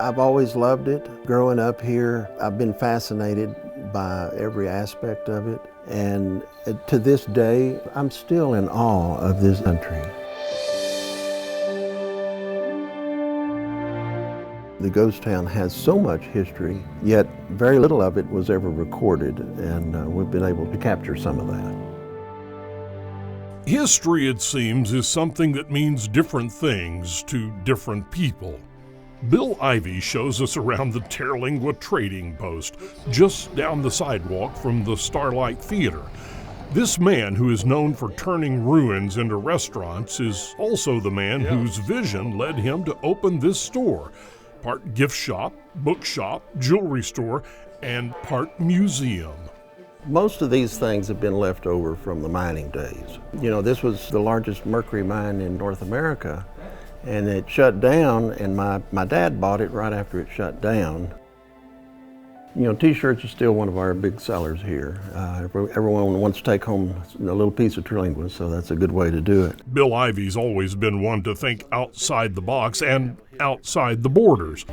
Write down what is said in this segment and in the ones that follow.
I've always loved it. Growing up here, I've been fascinated by every aspect of it. And to this day, I'm still in awe of this country. The ghost town has so much history, yet very little of it was ever recorded, and we've been able to capture some of that. History, it seems, is something that means different things to different people. Bill Ivey shows us around the Terlingua trading post, just down the sidewalk from the Starlight Theater. This man, who is known for turning ruins into restaurants, is also the man whose vision led him to open this store. Part gift shop, bookshop, jewelry store, and part museum. Most of these things have been left over from the mining days. You know, this was the largest mercury mine in North America, and it shut down, and my dad bought it right after it shut down. You know, t-shirts are still one of our big sellers here. Everyone wants to take home a little piece of Terlingua, so that's a good way to do it. Bill Ivey's always been one to think outside the box and outside the borders.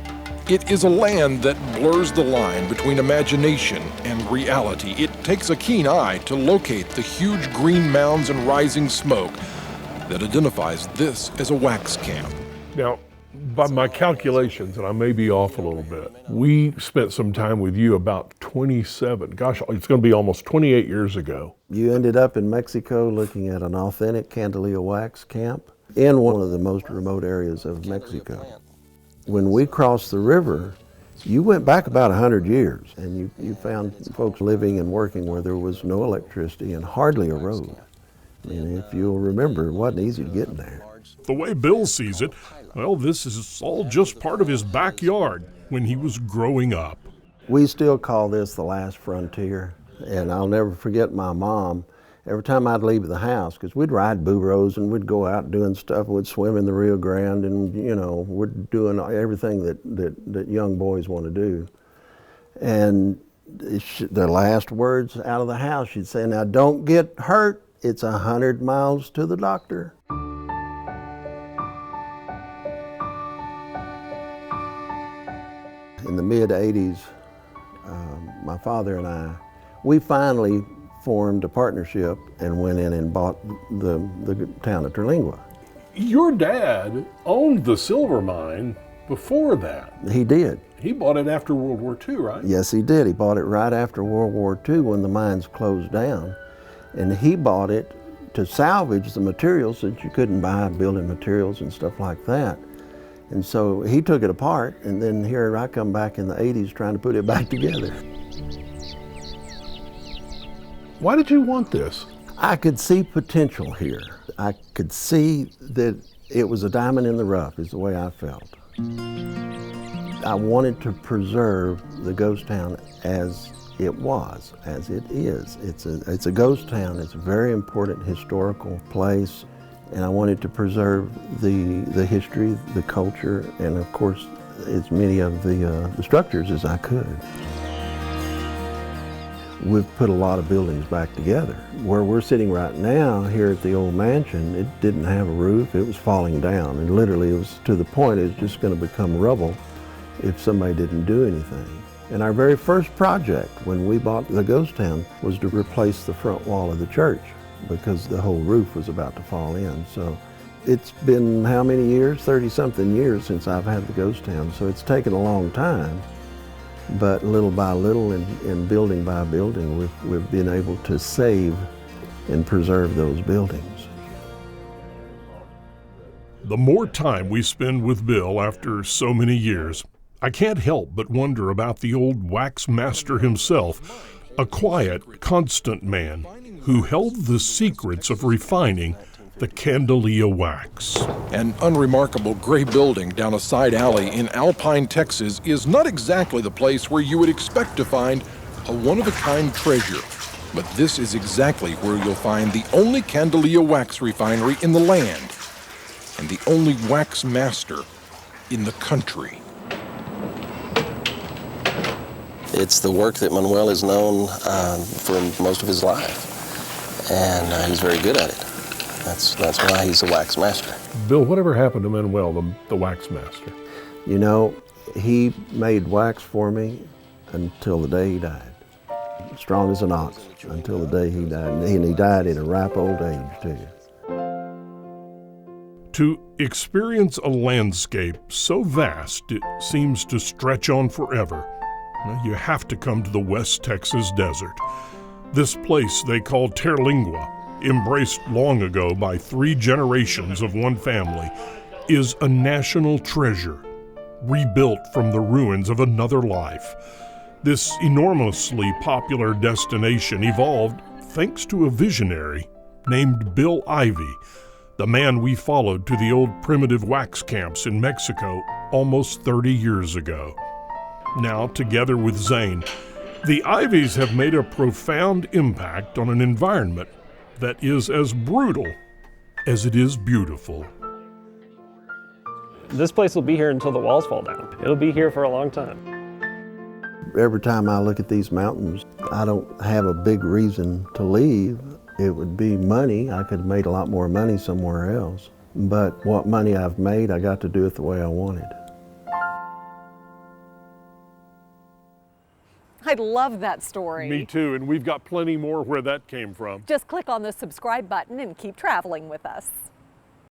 It is a land that blurs the line between imagination and reality. It takes a keen eye to locate the huge green mounds and rising smoke that identifies this as a wax camp. Now, by my calculations, and I may be off a little bit, we spent some time with you about 27, gosh, it's going to be almost 28 years ago. You ended up in Mexico looking at an authentic Candelilla wax camp in one of the most remote areas of Mexico. When we crossed the river, you went back about 100 years, and you found folks living and working where there was no electricity and hardly a road. And if you'll remember, it wasn't easy to get in there. The way Bill sees it, well, this is all just part of his backyard when he was growing up. We still call this the last frontier, and I'll never forget my mom. Every time I'd leave the house, because we'd ride burros and we'd go out doing stuff, and we'd swim in the Rio Grande, and you know, we're doing everything that young boys want to do. And the last words out of the house, she'd say, "Now don't get hurt, it's 100 miles to the doctor." In the mid-'80s, my father and I, we finally formed a partnership and went in and bought the town of Terlingua. Your dad owned the silver mine before that. He did. He bought it after World War II, right? Yes, he did. He bought it right after World War II when the mines closed down. And he bought it to salvage the materials that you couldn't buy, building materials and stuff like that. And so he took it apart, and then here I come back in the 80s trying to put it back together. Why did you want this? I could see potential here. I could see that it was a diamond in the rough, is the way I felt. I wanted to preserve the ghost town as it was, as it is. It's a ghost town. It's a very important historical place. And I wanted to preserve the history, the culture, and of course, as many of the structures as I could. We've put a lot of buildings back together. Where we're sitting right now, here at the old mansion, it didn't have a roof, it was falling down. And literally, it was to the point it was just going to become rubble if somebody didn't do anything. And our very first project when we bought the ghost town was to replace the front wall of the church, because the whole roof was about to fall in. So it's been how many years? 30-something years since I've had the ghost town. So it's taken a long time, but little by little and building by building, we've been able to save and preserve those buildings. The more time we spend with Bill after so many years, I can't help but wonder about the old wax master himself, a quiet, constant man who held the secrets of refining the Candelilla wax. An unremarkable gray building down a side alley in Alpine, Texas is not exactly the place where you would expect to find a one-of-a-kind treasure. But this is exactly where you'll find the only Candelilla wax refinery in the land and the only wax master in the country. It's the work that Manuel is known for most of his life, and he's very good at it. That's why he's a wax master. Bill, whatever happened to Manuel, the wax master? You know, He made wax for me until the day he died. Strong as an ox until the day he died. And he died at a ripe old age, too. To experience a landscape so vast it seems to stretch on forever, you have to come to the West Texas desert. This place they call Terlingua, embraced long ago by 3 generations of one family, is a national treasure, rebuilt from the ruins of another life. This enormously popular destination evolved thanks to a visionary named Bill Ivey, the man we followed to the old primitive wax camps in Mexico almost 30 years ago. Now, together with Zane, the Iveys have made a profound impact on an environment that is as brutal as it is beautiful. This place will be here until the walls fall down. It'll be here for a long time. Every time I look at these mountains, I don't have a big reason to leave. It would be money. I could have made a lot more money somewhere else. But what money I've made, I got to do it the way I wanted. I love that story. Me too, and we've got plenty more where that came from. Just click on the subscribe button and keep traveling with us.